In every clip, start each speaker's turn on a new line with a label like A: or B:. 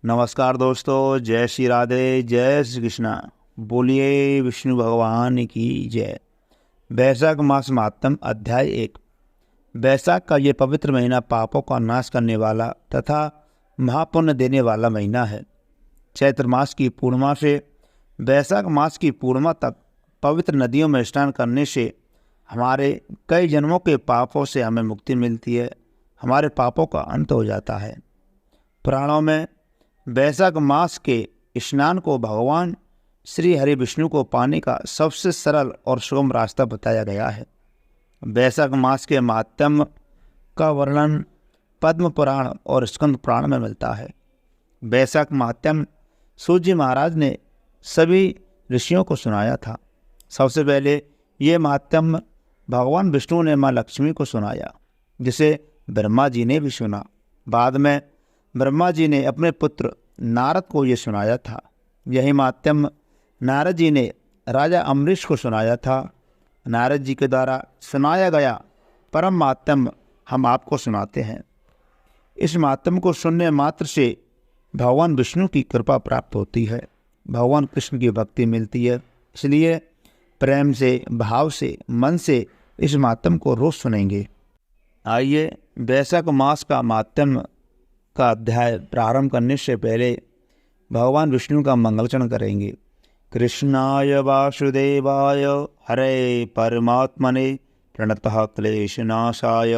A: नमस्कार दोस्तों, जय श्री राधे, जय श्री कृष्णा। बोलिए विष्णु भगवान की जय। वैशाख मास महात्म अध्याय 1। वैशाख का ये पवित्र महीना पापों का नाश करने वाला तथा महापुण्य देने वाला महीना है। चैत्र मास की पूर्णिमा से वैशाख मास की पूर्णिमा तक पवित्र नदियों में स्नान करने से हमारे कई जन्मों के पापों से हमें मुक्ति मिलती है, हमारे पापों का अंत हो जाता है। पुराणों में वैशाख मास के स्नान को भगवान श्री हरि विष्णु को पाने का सबसे सरल और सुगम रास्ता बताया गया है। वैशाख मास के महात्म्य का वर्णन पद्म पुराण और स्कंद पुराण में मिलता है। वैशाख महात्म्य सूर्य महाराज ने सभी ऋषियों को सुनाया था। सबसे पहले ये महात्म्य भगवान विष्णु ने माँ लक्ष्मी को सुनाया, जिसे ब्रह्मा जी ने भी सुना। बाद में ब्रह्मा जी ने अपने पुत्र नारद को ये सुनाया था। यही महात्म्य नारद जी ने राजा अम्बरीश को सुनाया था। नारद जी के द्वारा सुनाया गया परम महात्म्य हम आपको सुनाते हैं। इस महात्म्य को सुनने मात्र से भगवान विष्णु की कृपा प्राप्त होती है, भगवान कृष्ण की भक्ति मिलती है। इसलिए प्रेम से, भाव से, मन से इस महात्म्य को रोज सुनेंगे। आइए वैशाख मास का महात्म्य का अध्याय प्रारंभ करने से पहले भगवान विष्णु का मंगलचरण करेंगे। कृष्णाय वासुदेवाय हरे परमात्मने प्रणतः क्लेशनाशाय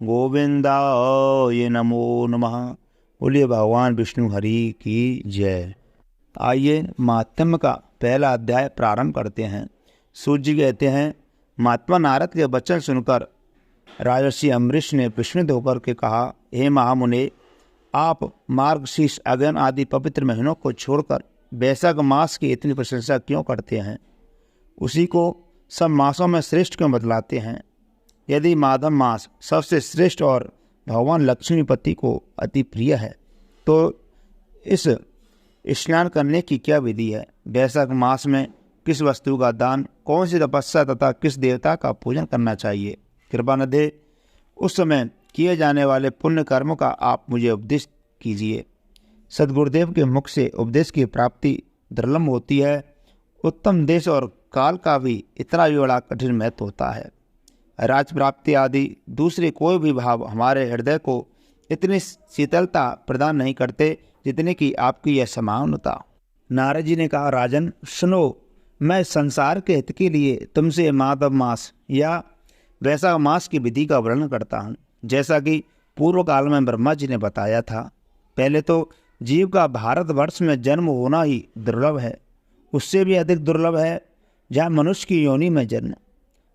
A: गोविंदाय नमो नमः। बोलिए भगवान विष्णु हरि की जय। आइए महात्म्य का पहला अध्याय प्रारंभ करते हैं। सूत जी कहते हैं, महात्मा नारद के वचन सुनकर राजर्षि अम्बरीश ने विस्मित होकर के कहा, हे महामुने, आप मार्गशीर्ष, अगहन आदि पवित्र महीनों को छोड़कर वैशाख मास की इतनी प्रशंसा क्यों करते हैं? उसी को सब मासों में श्रेष्ठ क्यों बतलाते हैं? यदि माधव मास सबसे श्रेष्ठ और भगवान लक्ष्मीपति को अति प्रिय है, तो इस स्नान करने की क्या विधि है? वैशाख मास में किस वस्तु का दान, कौन सी तपस्या तथा किस देवता का पूजन करना चाहिए? कृपा निधि, उस समय किए जाने वाले पुण्य कर्मों का आप मुझे उपदेश कीजिए। सद्गुरुदेव के मुख से उपदेश की प्राप्ति दुर्लभ होती है। उत्तम देश और काल का भी इतना ही बड़ा कठिन महत्व होता है। राज प्राप्ति आदि दूसरे कोई भी भाव हमारे हृदय को इतनी शीतलता प्रदान नहीं करते जितने कि आपकी यह समानता। नारद जी ने कहा, राजन सुनो, मैं संसार के हित के लिए तुमसे माधव मास या वैशाख मास की विधि का वर्णन करता हूँ। जैसा कि पूर्व काल में ब्रह्मा जी ने बताया था, पहले तो जीव का भारतवर्ष में जन्म होना ही दुर्लभ है। उससे भी अधिक दुर्लभ है जहाँ मनुष्य की योनि में जन्म।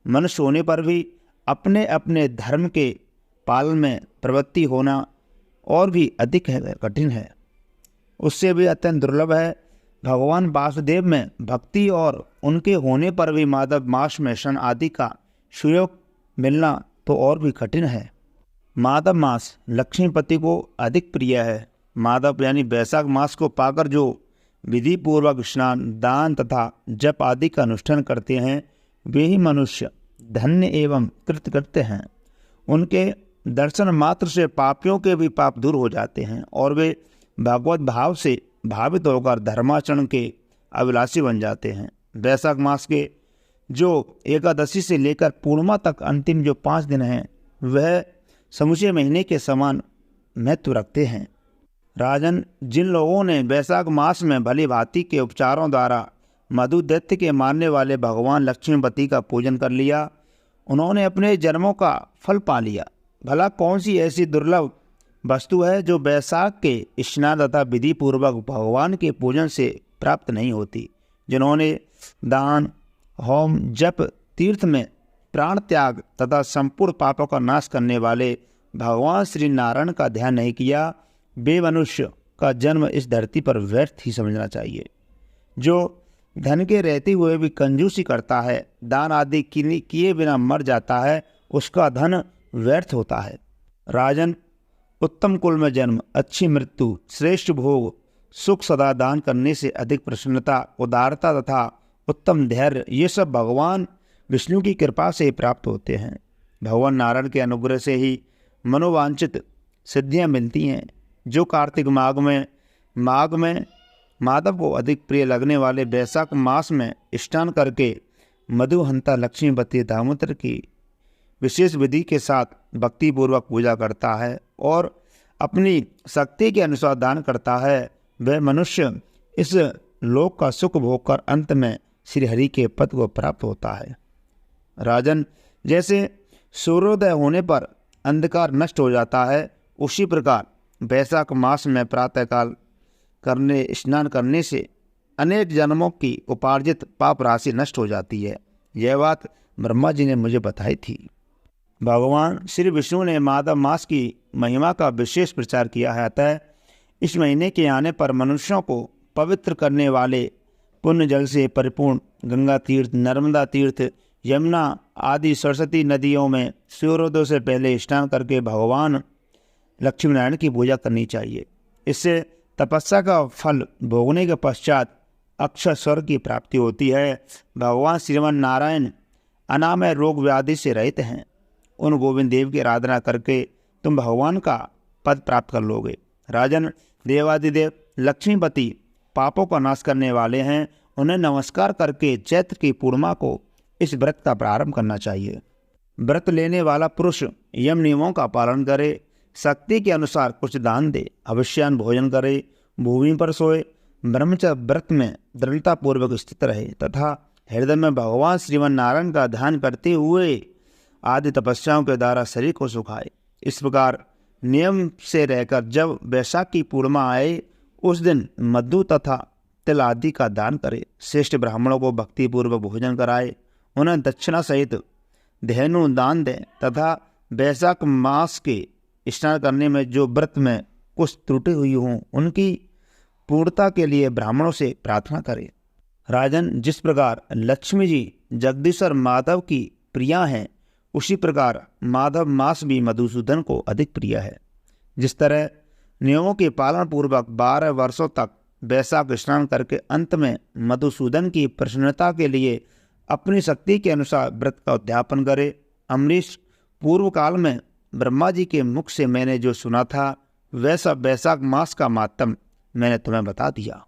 A: मनुष्य होने पर भी अपने अपने धर्म के पालन में प्रवृत्ति होना और भी अधिक है, कठिन है। उससे भी अत्यंत दुर्लभ है भगवान वासुदेव में भक्ति, और उनके होने पर भी माधव मास में स्नान आदि का सुयोग मिलना तो और भी कठिन है। माधव मास लक्ष्मीपति को अधिक प्रिय है। माधव यानी वैशाख मास को पाकर जो विधि पूर्वक स्नान, दान तथा जप आदि का अनुष्ठान करते हैं, वे ही मनुष्य धन्य एवं कृतकृत्य हैं। उनके दर्शन मात्र से पापियों के भी पाप दूर हो जाते हैं और वे भगवत भाव से भावित होकर धर्माचरण के अभिलाषी बन जाते हैं। वैशाख मास के जो एकादशी से लेकर पूर्णिमा तक अंतिम जो 5 दिन हैं, वह समूचे महीने के समान महत्व रखते हैं। राजन, जिन लोगों ने वैशाख मास में भली भांति के उपचारों द्वारा मधु दैत्य के मारने वाले भगवान लक्ष्मीपति का पूजन कर लिया, उन्होंने अपने जन्मों का फल पा लिया। भला कौन सी ऐसी दुर्लभ वस्तु है जो वैशाख के स्नान तथा विधि पूर्वक भगवान के पूजन से प्राप्त नहीं होती? जिन्होंने दान, होम, जप, तीर्थ में प्राण त्याग तथा संपूर्ण पापों का नाश करने वाले भगवान श्री नारायण का ध्यान नहीं किया, वे मनुष्य का जन्म इस धरती पर व्यर्थ ही समझना चाहिए। जो धन के रहते हुए भी कंजूसी करता है, दान आदि किए बिना मर जाता है, उसका धन व्यर्थ होता है। राजन, उत्तम कुल में जन्म, अच्छी मृत्यु, श्रेष्ठ भोग, सुख सदा दान करने से अधिक प्रसन्नता, उदारता तथा उत्तम धैर्य, ये सब भगवान विष्णु की कृपा से प्राप्त होते हैं। भगवान नारायण के अनुग्रह से ही मनोवांछित सिद्धियां मिलती हैं। जो कार्तिक माघ में माघ में माधव को अधिक प्रिय लगने वाले वैशाख मास में स्नान करके मधुहंता लक्ष्मीपति दामोदर की विशेष विधि के साथ भक्तिपूर्वक पूजा करता है और अपनी शक्ति के अनुसार दान करता है, वह मनुष्य इस लोक का सुख भोग कर अंत में श्री हरि के पद को प्राप्त होता है। राजन, जैसे सूर्योदय होने पर अंधकार नष्ट हो जाता है, उसी प्रकार वैशाख मास में प्रातःकाल स्नान करने से अनेक जन्मों की उपार्जित पाप राशि नष्ट हो जाती है। यह बात ब्रह्मा जी ने मुझे बताई थी। भगवान श्री विष्णु ने माधव मास की महिमा का विशेष प्रचार किया है। अतः इस महीने के आने पर मनुष्यों को पवित्र करने वाले पुण्य जल से परिपूर्ण गंगा तीर्थ, नर्मदा तीर्थ, यमुना आदि सरस्वती नदियों में सूर्योदय से पहले स्नान करके भगवान लक्ष्मी नारायण की पूजा करनी चाहिए। इससे तपस्या का फल भोगने के पश्चात अक्षय स्वर्ग की प्राप्ति होती है। भगवान श्रीमान नारायण अनामय रोग व्याधि से रहित हैं। उन गोविंद देव की आराधना करके तुम भगवान का पद प्राप्त कर लोगे। राजन, देवादिदेव लक्ष्मीपति पापों का नाश करने वाले हैं। उन्हें नमस्कार करके चैत्र की पूर्णिमा को इस व्रत का प्रारंभ करना चाहिए। व्रत लेने वाला पुरुष यम नियमों का पालन करे, शक्ति के अनुसार कुछ दान दे, अवश्यान भोजन करे, भूमि पर सोए, ब्रह्मचर्य व्रत में दृढ़तापूर्वक स्थित रहे तथा हृदय में भगवान श्रीमान नारायण का ध्यान करते हुए आदि तपस्याओं के द्वारा शरीर को सुखाए। इस प्रकार नियम से रहकर जब वैशाख की पूर्णिमा आए उस दिन मधु तथा तिल आदि का दान करे। श्रेष्ठ ब्राह्मणों को भक्तिपूर्वक भोजन कराए, उन्हें दक्षिणा सहित धेनु दान दें तथा वैशाख मास के स्नान करने में जो व्रत में कुछ त्रुटि हुई हों उनकी पूर्णता के लिए ब्राह्मणों से प्रार्थना करें। राजन, जिस प्रकार लक्ष्मी जी जगदीश्वर माधव की प्रिया हैं, उसी प्रकार माधव मास भी मधुसूदन को अधिक प्रिय है। जिस तरह नियमों के पालन पूर्वक 12 वर्षों तक वैशाख स्नान करके अंत में मधुसूदन की प्रसन्नता के लिए अपनी शक्ति के अनुसार व्रत का उद्यापन करे। अमरीश, पूर्व काल में ब्रह्मा जी के मुख से मैंने जो सुना था वैसा वैशाख मास का मातम मैंने तुम्हें बता दिया।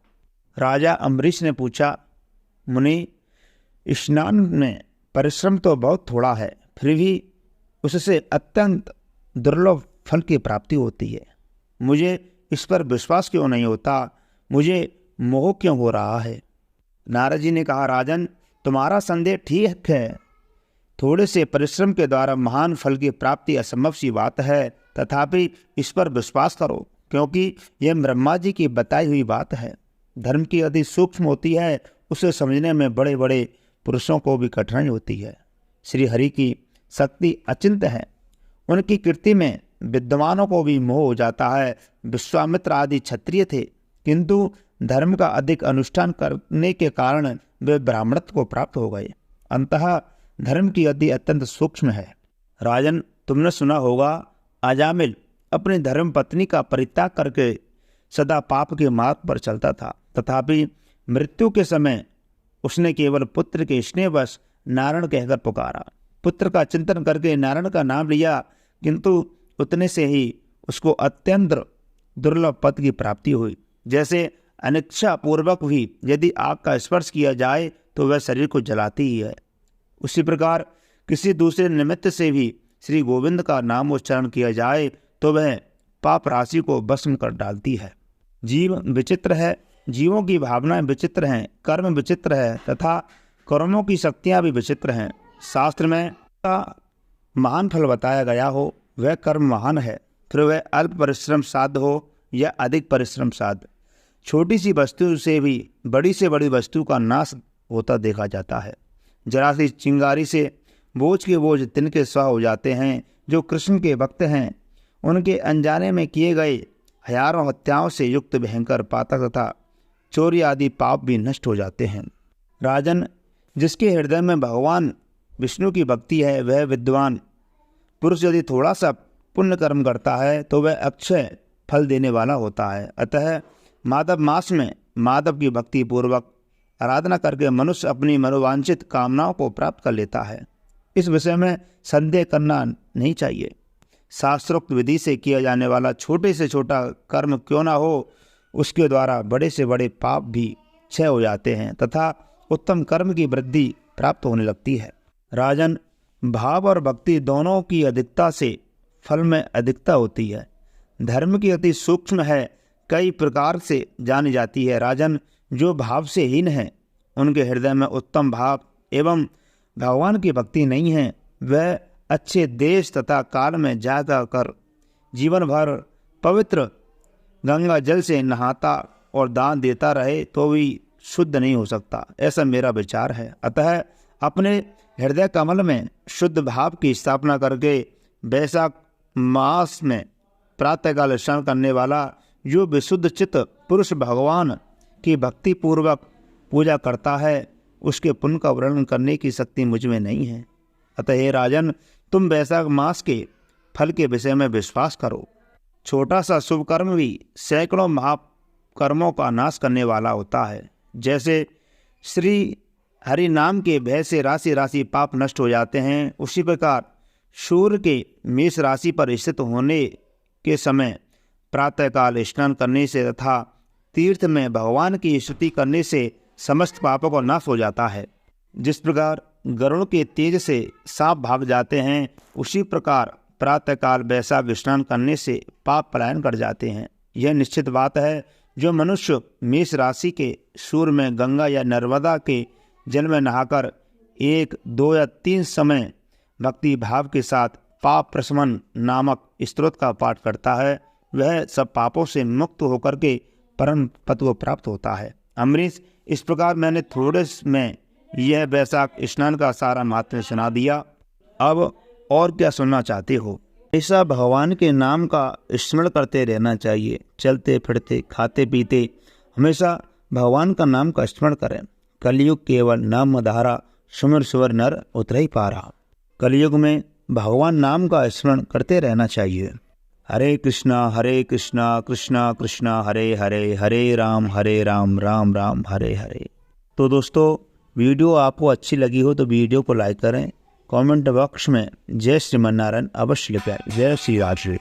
A: राजा अम्बरीश ने पूछा, मुनि, स्नान में परिश्रम तो बहुत थोड़ा है, फिर भी उससे अत्यंत दुर्लभ फल की प्राप्ति होती है। मुझे इस पर विश्वास क्यों नहीं होता? मुझे मोह क्यों हो रहा है? नारद जी ने कहा, राजन, तुम्हारा संदेह ठीक है। थोड़े से परिश्रम के द्वारा महान फल की प्राप्ति असंभव सी बात है, तथापि इस पर विश्वास करो, क्योंकि यह ब्रह्मा जी की बताई हुई बात है। धर्म की यदि सूक्ष्म होती है उसे समझने में बड़े बड़े पुरुषों को भी कठिनाई होती है। श्री हरि की शक्ति अचिंत है, उनकी कीर्ति में विद्वानों को भी मोह हो जाता है। विश्वामित्र आदि क्षत्रिय थे, किंतु धर्म का अधिक अनुष्ठान करने के कारण वे ब्राह्मणत्व को प्राप्त हो गए। अंततः धर्म की यदि अत्यंत सूक्ष्म है। राजन, तुमने सुना होगा अजामिल अपनी धर्म पत्नी का परित्याग करके सदा पाप के मार्ग पर चलता था, तथापि मृत्यु के समय उसने केवल पुत्र के स्नेहवश नारायण कहकर पुकारा। पुत्र का चिंतन करके नारायण का नाम लिया, किंतु उतने से ही उसको अत्यंत दुर्लभ पद की प्राप्ति हुई। जैसे अनिच्छा पूर्वक भी यदि आग का स्पर्श किया जाए तो वह शरीर को जलाती ही है, उसी प्रकार किसी दूसरे निमित्त से भी श्री गोविंद का नाम उच्चारण किया जाए तो वह पाप राशि को भस्म कर डालती है। जीव विचित्र है, जीवों की भावनाएं विचित्र हैं, कर्म विचित्र है तथा कर्मों की शक्तियां भी विचित्र हैं। शास्त्र में महान फल बताया गया हो वह कर्म महान है, फिर वह अल्प परिश्रम साध्य हो या अधिक परिश्रम साध्य। छोटी सी वस्तु से बड़ी वस्तु का नाश होता देखा जाता है। जरा सी चिंगारी से बोझ के बोझ तिनके स्वाह हो जाते हैं। जो कृष्ण के भक्त हैं उनके अनजाने में किए गए हजारों हत्याओं से युक्त भयंकर पातक तथा चोरी आदि पाप भी नष्ट हो जाते हैं। राजन, जिसके हृदय में भगवान विष्णु की भक्ति है वह विद्वान पुरुष यदि थोड़ा सा पुण्य कर्म करता है तो वह अक्षय फल देने वाला होता है। अतः माधव मास में माधव की भक्ति पूर्वक आराधना करके मनुष्य अपनी मनोवांछित कामनाओं को प्राप्त कर लेता है। इस विषय में संदेह करना नहीं चाहिए। शास्त्रोक्त विधि से किया जाने वाला छोटे से छोटा कर्म क्यों ना हो, उसके द्वारा बड़े से बड़े पाप भी क्षय हो जाते हैं तथा उत्तम कर्म की वृद्धि प्राप्त होने लगती है। राजन, भाव और भक्ति दोनों की अधिकता से फल में अधिकता होती है। धर्म की अति सूक्ष्म है, कई प्रकार से जानी जाती है। राजन, जो भाव से हीन है, उनके हृदय में उत्तम भाव एवं भगवान की भक्ति नहीं है, वह अच्छे देश तथा काल में जाकर कर जीवन भर पवित्र गंगा जल से नहाता और दान देता रहे तो भी शुद्ध नहीं हो सकता, ऐसा मेरा विचार है। अतः अपने हृदय कमल में शुद्ध भाव की स्थापना करके वैशाख मास में प्रातःकाल स्नान करने वाला जो विशुद्ध चित्त पुरुष भगवान की भक्ति पूर्वक पूजा करता है, उसके पुण्य का वर्णन करने की शक्ति मुझ में नहीं है। अतः हे राजन, तुम वैशाख मास के फल के विषय में विश्वास करो। छोटा सा शुभ कर्म भी सैकड़ों महाकर्मों का नाश करने वाला होता है। जैसे श्री हरि नाम के भय से राशि राशि पाप नष्ट हो जाते हैं, उसी प्रकार सूर्य के मेष राशि पर स्थित होने के समय प्रातःकाल स्नान करने से तथा तीर्थ में भगवान की स्तुति करने से समस्त पापों का नाश हो जाता है। जिस प्रकार गरुड़ के तेज से सांप भाग जाते हैं, उसी प्रकार प्रातःकाल वैशाख स्नान करने से पाप पलायन कर जाते हैं। यह निश्चित बात है। जो मनुष्य मेष राशि के सूर्य में गंगा या नर्मदा के जल में नहाकर 1, 2 या 3 समय भक्ति भाव के साथ पाप प्रशमन नामक स्तोत्र का पाठ करता है, वह सब पापों से मुक्त होकर के परम पद को प्राप्त होता है। अमरीश, इस प्रकार मैंने थोड़े में यह वैशाख स्नान का सारा महात्म्य सुना दिया। अब और क्या सुनना चाहते हो? ऐसा भगवान के नाम का स्मरण करते रहना चाहिए। चलते फिरते खाते पीते हमेशा भगवान का नाम का स्मरण करें। कलयुग केवल नाम धारा, सुमिर सुवर नर उतर ही पारा। कलयुग में भगवान नाम का स्मरण करते रहना चाहिए। हरे कृष्णा कृष्णा कृष्णा हरे हरे, हरे राम राम राम हरे हरे। तो दोस्तों, वीडियो आपको अच्छी लगी हो तो वीडियो को लाइक करें। कमेंट बॉक्स में जय श्रीमन्नारायण अवश्य लिखें। जय श्री राधे।